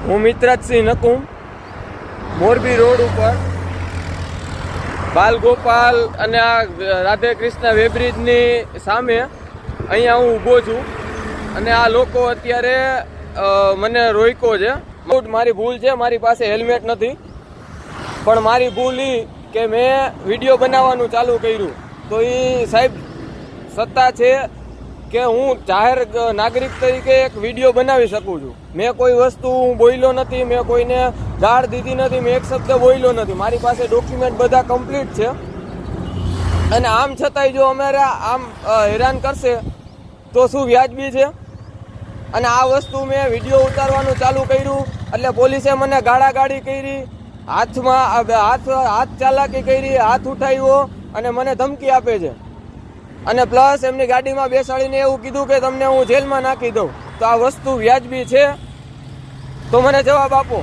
હું મિત્રાજસિંહ નકુમ, મોરબી રોડ ઉપર બાલગોપાલ અને આ રાધે કૃષ્ણ વેબ્રિજની સામે અહીંયા હું ઊભો છું અને આ લોકો અત્યારે મને રોક્યો છે. મારી ભૂલ છે, મારી પાસે હેલ્મેટ નથી, પણ મારી ભૂલ એ કે મેં વિડીયો બનાવવાનું ચાલુ કર્યું. તો એ સાહેબ સત્તા છે કે હું જાહેર નાગરિક તરીકે એક વિડીયો બનાવી શકું છું. મેં કોઈ વસ્તુ બોલ્યો નથી, મેં કોઈને ગાળ દીધી નથી, મેં એક શબ્દ બોલ્યો નથી. મારી પાસે ડોક્યુમેન્ટ બધા કમ્પ્લીટ છે અને આમ છતાંય જો અમારે આમ હેરાન કરશે તો શું વ્યાજબી છે? અને આ વસ્તુ મેં વિડીયો ઉતારવાનું ચાલુ કર્યું એટલે પોલીસે મને ગાળાગાળી કરી, હાથમાં હાથ ચાલાકી કરી, હાથ ઉઠાવ્યો અને મને ધમકી આપે છે. અને પ્લસ એમની ગાડીમાં બેસાડીને એવું કીધું કે તમને હું જેલમાં નાખી દઉં. તો આ વસ્તુ વ્યાજબી છે? તો મને જવાબ આપો.